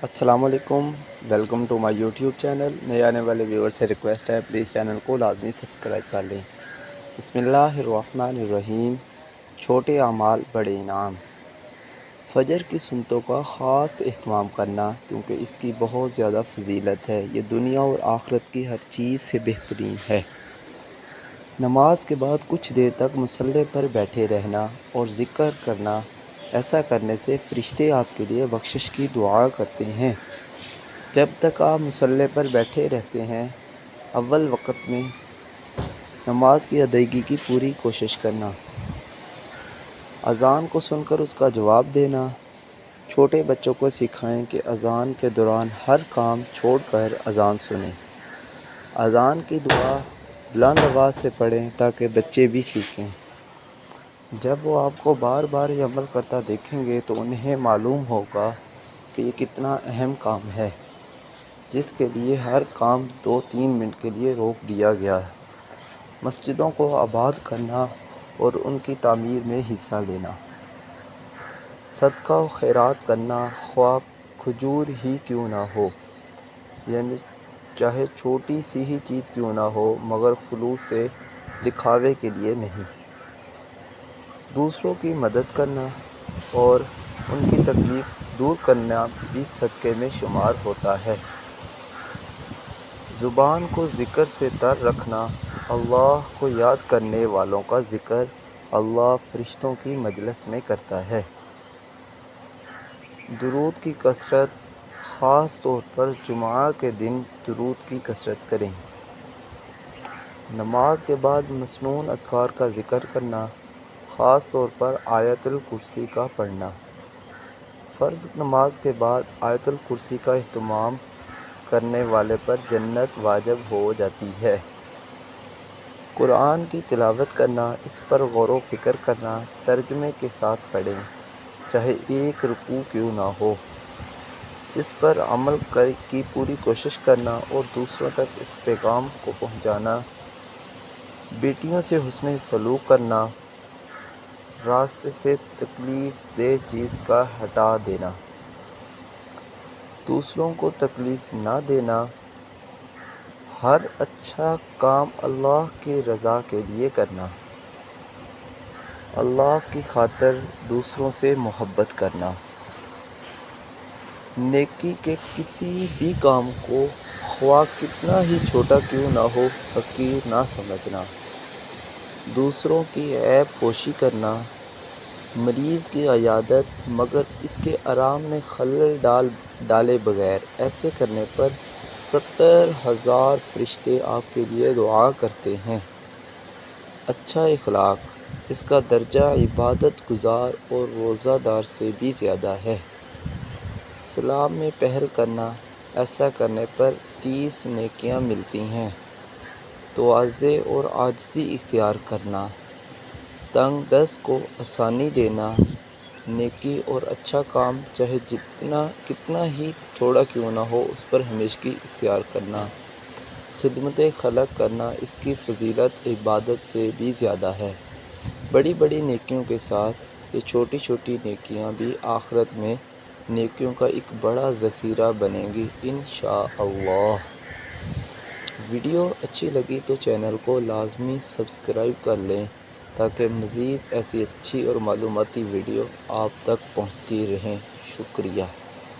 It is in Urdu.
السلام علیکم، welcome to my YouTube channel. نئے آنے والے ویور سے ریکویسٹ ہے پلیز چینل کو لازمی سبسکرائب کر لیں۔ بسم اللہ الرحمن الرحیم۔ چھوٹے اعمال بڑے انعام۔ فجر کی سنتوں کا خاص اہتمام کرنا کیونکہ اس کی بہت زیادہ فضیلت ہے۔ یہ دنیا اور آخرت کی ہر چیز سے بہترین ہے۔ نماز کے بعد کچھ دیر تک مصلی پر بیٹھے رہنا اور ذکر کرنا، ایسا کرنے سے فرشتے آپ کے لیے بخشش کی دعا کرتے ہیں۔ جب تک آپ مصلی پر بیٹھے رہتے ہیں، اول وقت میں نماز کی ادائیگی کی پوری کوشش کرنا، اذان کو سن کر اس کا جواب دینا۔ چھوٹے بچوں کو سکھائیں کہ اذان کے دوران ہر کام چھوڑ کر اذان سنیں۔ اذان کی دعا بلند آواز سے پڑھیں تاکہ بچے بھی سیکھیں۔ جب وہ آپ کو بار بار یہ عمل کرتا دیکھیں گے تو انہیں معلوم ہوگا کہ یہ کتنا اہم کام ہے، جس کے لیے ہر کام 2-3 منٹ کے لیے روک دیا گیا ہے۔ مسجدوں کو آباد کرنا اور ان کی تعمیر میں حصہ لینا، صدقہ و خیرات کرنا، خواہ کھجور ہی کیوں نہ ہو، یعنی چاہے چھوٹی سی ہی چیز کیوں نہ ہو مگر خلوص سے، دکھاوے کے لیے نہیں۔ دوسروں کی مدد کرنا اور ان کی تکلیف دور کرنا بھی صدقے میں شمار ہوتا ہے۔ زبان کو ذکر سے تر رکھنا، اللہ کو یاد کرنے والوں کا ذکر اللہ فرشتوں کی مجلس میں کرتا ہے۔ درود کی کثرت، خاص طور پر جمعہ کے دن درود کی کثرت کریں۔ نماز کے بعد مسنون اذکار کا ذکر کرنا، خاص طور پر آیت الکرسی کا پڑھنا۔ فرض نماز کے بعد آیت الکرسی کا اہتمام کرنے والے پر جنت واجب ہو جاتی ہے۔ قرآن کی تلاوت کرنا، اس پر غور و فکر کرنا، ترجمے کے ساتھ پڑھیں، چاہے ایک رکوع کیوں نہ ہو۔ اس پر عمل کی پوری کوشش کرنا اور دوسروں تک اس پیغام کو پہنچانا۔ بیٹیوں سے حسن سلوک کرنا، راستے سے تکلیف دہ چیز کا ہٹا دینا، دوسروں کو تکلیف نہ دینا، ہر اچھا کام اللہ کی رضا کے لیے کرنا، اللہ کی خاطر دوسروں سے محبت کرنا، نیکی کے کسی بھی کام کو خواہ کتنا ہی چھوٹا کیوں نہ ہو حقیر نہ سمجھنا، دوسروں کی عیب پوشی کرنا، مریض کی عیادت مگر اس کے آرام میں خلل ڈالے بغیر، ایسے کرنے پر 70,000 فرشتے آپ کے لیے دعا کرتے ہیں۔ اچھا اخلاق، اس کا درجہ عبادت گزار اور روزہ دار سے بھی زیادہ ہے۔ سلام میں پہل کرنا، ایسا کرنے پر 30 نیکیاں ملتی ہیں۔ تواضع اور عاجزی اختیار کرنا، تنگ دست کو آسانی دینا، نیکی اور اچھا کام چاہے کتنا ہی تھوڑا کیوں نہ ہو اس پر ہمیشگی اختیار کرنا، خدمت خلق کرنا، اس کی فضیلت عبادت سے بھی زیادہ ہے۔ بڑی بڑی نیکیوں کے ساتھ یہ چھوٹی چھوٹی نیکیاں بھی آخرت میں نیکیوں کا ایک بڑا ذخیرہ بنیں گی انشاءاللہ۔ ویڈیو اچھی لگی تو چینل کو لازمی سبسکرائب کر لیں تاکہ مزید ایسی اچھی اور معلوماتی ویڈیو آپ تک پہنچتی رہیں۔ شکریہ۔